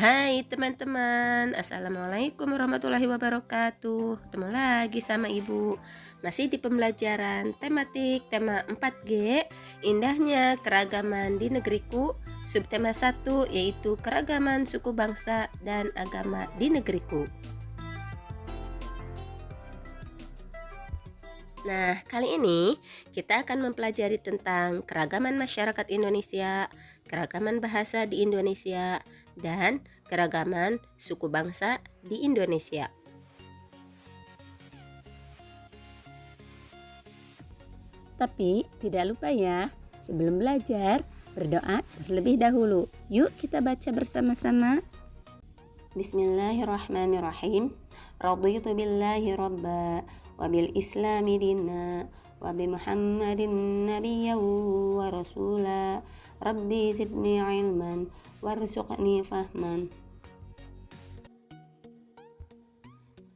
Hai teman-teman, Assalamualaikum warahmatullahi wabarakatuh. Ketemu lagi sama Ibu. Masih di pembelajaran tematik tema 4G, indahnya keragaman di negeriku. Subtema 1 yaitu keragaman suku bangsa dan agama di negeriku. Nah, kali ini kita akan mempelajari tentang keragaman masyarakat Indonesia, keragaman bahasa di Indonesia, dan keragaman suku bangsa di Indonesia. Tapi tidak lupa ya, sebelum belajar, berdoa terlebih dahulu. Yuk kita baca bersama-sama. Bismillahirrahmanirrahim. Raditu billahi rabba wa bil islami dinna wa bi Muhammadin nabiyyan wa rasula. Rabbi zidni ilman warzuqni fahman.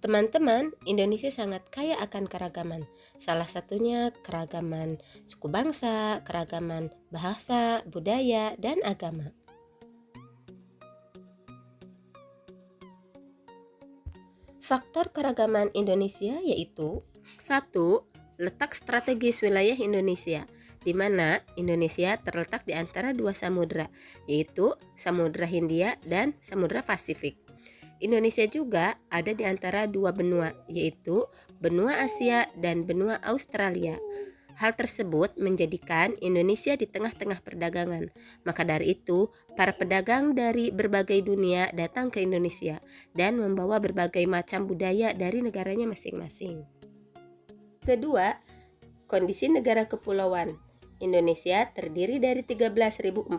Teman-teman, Indonesia sangat kaya akan keragaman. Salah satunya keragaman suku bangsa, keragaman bahasa, budaya, dan agama. Faktor keragaman Indonesia yaitu 1. Letak strategis wilayah Indonesia, di mana Indonesia terletak di antara dua samudra, yaitu Samudra Hindia dan Samudra Pasifik. Indonesia juga ada di antara dua benua, yaitu benua Asia dan benua Australia. Hal tersebut menjadikan Indonesia di tengah-tengah perdagangan. Maka dari itu, para pedagang dari berbagai dunia datang ke Indonesia dan membawa berbagai macam budaya dari negaranya masing-masing. Kedua, kondisi negara kepulauan. Indonesia terdiri dari 13.466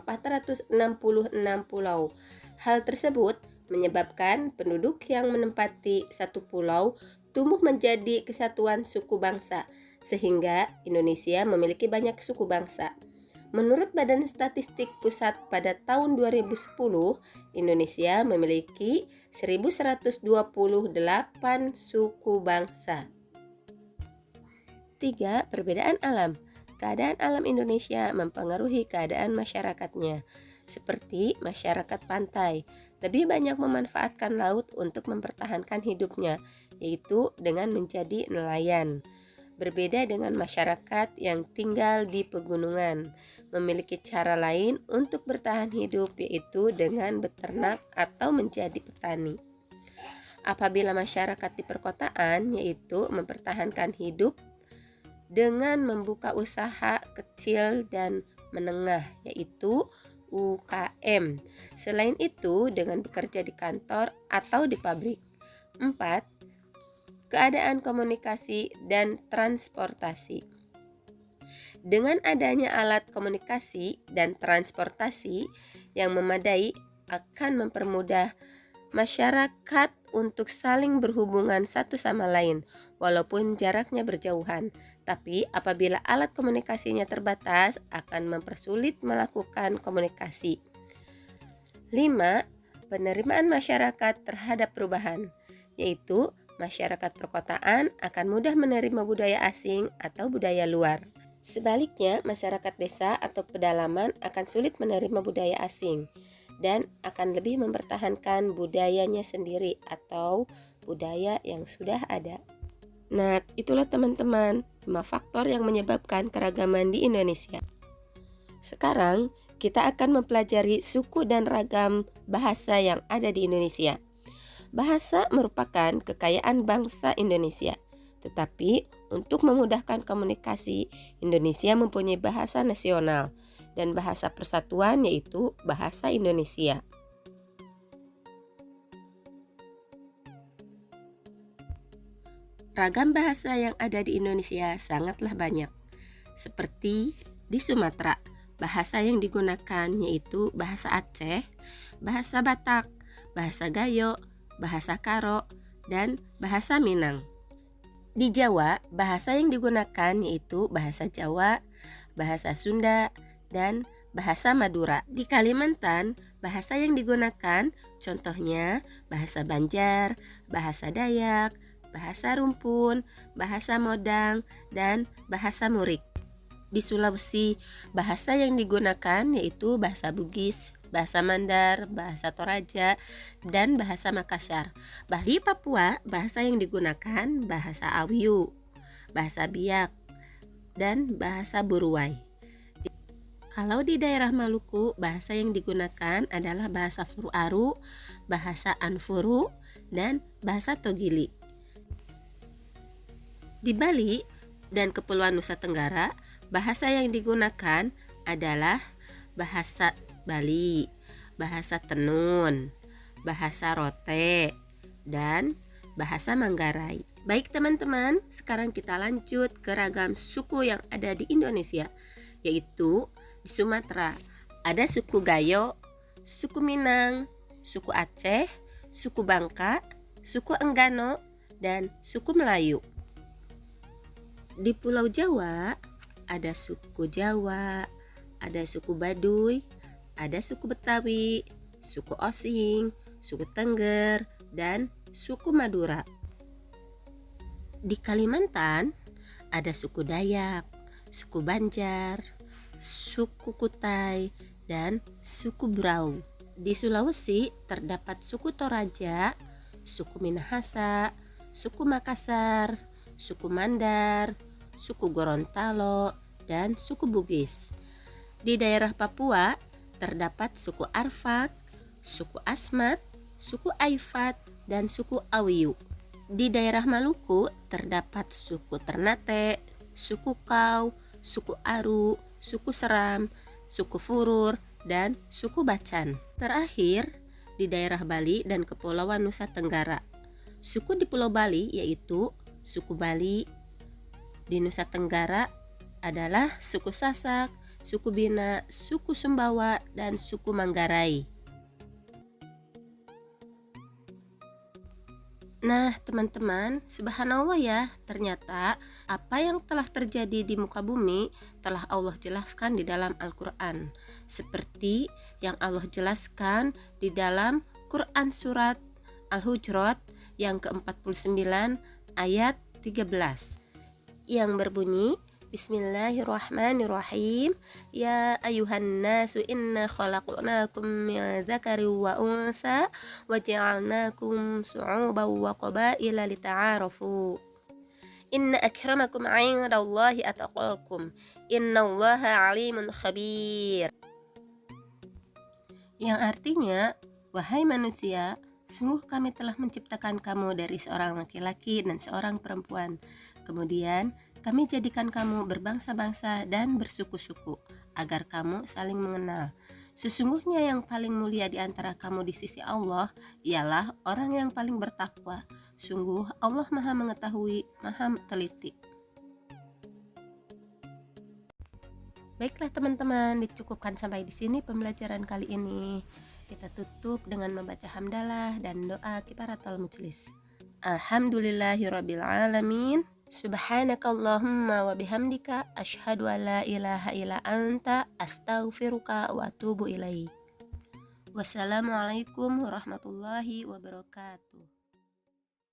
pulau. Hal tersebut menyebabkan penduduk yang menempati satu pulau tumbuh menjadi kesatuan suku bangsa, sehingga Indonesia memiliki banyak suku bangsa. Menurut Badan Statistik Pusat pada tahun 2010, Indonesia memiliki 1128 suku bangsa. 3. Perbedaan alam. Keadaan alam Indonesia mempengaruhi keadaan masyarakatnya. Seperti masyarakat pantai, lebih banyak memanfaatkan laut untuk mempertahankan hidupnya, yaitu dengan menjadi nelayan. Berbeda dengan masyarakat yang tinggal di pegunungan, memiliki cara lain untuk bertahan hidup, yaitu dengan beternak atau menjadi petani. Apabila masyarakat di perkotaan, yaitu mempertahankan hidup dengan membuka usaha kecil dan menengah, yaitu UKM. Selain itu, dengan bekerja di kantor atau di pabrik. 4. Keadaan komunikasi dan transportasi. Dengan adanya alat komunikasi dan transportasi yang memadai akan mempermudah masyarakat untuk saling berhubungan satu sama lain, walaupun jaraknya berjauhan. Tapi apabila alat komunikasinya terbatas, akan mempersulit melakukan komunikasi. 5. Penerimaan masyarakat terhadap perubahan, yaitu masyarakat perkotaan akan mudah menerima budaya asing atau budaya luar. Sebaliknya, masyarakat desa atau pedalaman akan sulit menerima budaya asing dan akan lebih mempertahankan budayanya sendiri atau budaya yang sudah ada. Nah, itulah teman-teman 5 faktor yang menyebabkan keragaman di Indonesia. Sekarang kita akan mempelajari suku dan ragam bahasa yang ada di Indonesia. Bahasa merupakan kekayaan bangsa Indonesia, tetapi untuk memudahkan komunikasi, Indonesia mempunyai bahasa nasional dan bahasa persatuan, yaitu bahasa Indonesia. Ragam bahasa yang ada di Indonesia sangatlah banyak. Seperti di Sumatera, bahasa yang digunakan yaitu bahasa Aceh, bahasa Batak, bahasa Gayo, bahasa Karo, dan bahasa Minang. Di Jawa, bahasa yang digunakan yaitu bahasa Jawa, bahasa Sunda, dan bahasa Madura. Di Kalimantan, bahasa yang digunakan contohnya bahasa Banjar, bahasa Dayak, bahasa Rumpun, bahasa Modang, dan bahasa Murik. Di Sulawesi, bahasa yang digunakan yaitu bahasa Bugis, bahasa Mandar, bahasa Toraja, dan bahasa Makassar. Di Papua, bahasa yang digunakan bahasa Awiyu, bahasa Biak, dan bahasa Buruai. Kalau di daerah Maluku, bahasa yang digunakan adalah bahasa Furu-Aru, bahasa Anfuru, dan bahasa Togili. Di Bali dan Kepulauan Nusa Tenggara, bahasa yang digunakan adalah bahasa Bali, bahasa Tenun, bahasa Rote, dan bahasa Manggarai. Baik teman-teman, sekarang kita lanjut ke ragam suku yang ada di Indonesia, yaitu di Sumatera ada suku Gayo, suku Minang, suku Aceh, suku Bangka, suku Enggano, dan suku Melayu. Di Pulau Jawa ada suku Jawa, ada suku Baduy, ada suku Betawi, suku Osing, suku Tengger, dan suku Madura. Di Kalimantan ada suku Dayak, suku Banjar, suku Kutai, dan suku Brau. Di Sulawesi terdapat suku Toraja, suku Minahasa, suku Makassar, suku Mandar, suku Gorontalo, dan suku Bugis. Di daerah Papua terdapat suku Arfak, suku Asmat, suku Aifat, dan suku Awiyu. Di daerah Maluku terdapat suku Ternate, suku Kau, suku Aru, suku Seram, suku Furur, dan suku Bacan. Terakhir, di daerah Bali dan Kepulauan Nusa Tenggara, suku di Pulau Bali yaitu suku Bali. Di Nusa Tenggara adalah suku Sasak, suku Bina, suku Sumbawa, dan suku Manggarai. Nah teman-teman, subhanallah ya, ternyata apa yang telah terjadi di muka bumi telah Allah jelaskan di dalam Al-Quran, seperti yang Allah jelaskan di dalam Quran surat Al-Hujurat yang ke-49 ayat 13 yang berbunyi, Bismillahirrahmanirrahim. Ya ayuhan nasu inna khalaqnakum min dzakari wa unsa wa ja'alnakum syu'uban wa qabaila lita'arafu. Inna akramakum 'indallahi ataqakum. Innallaha 'alimun khabir. Yang artinya, wahai manusia, sungguh kami telah menciptakan kamu dari seorang laki-laki dan seorang perempuan. Kemudian kami jadikan kamu berbangsa-bangsa dan bersuku-suku, agar kamu saling mengenal. Sesungguhnya yang paling mulia di antara kamu di sisi Allah ialah orang yang paling bertakwa. Sungguh Allah Maha Mengetahui, Maha Teliti. Baiklah teman-teman, dicukupkan sampai di sini pembelajaran kali ini. Kita tutup dengan membaca hamdalah dan doa kifaratul majlis. Alhamdulillahirabbil alamin. Subhanakallahumma wa bihamdika asyhadu an la ilaha illa anta astaghfiruka wa atubu ilaik. Wassalamualaikum warahmatullahi wabarakatuh.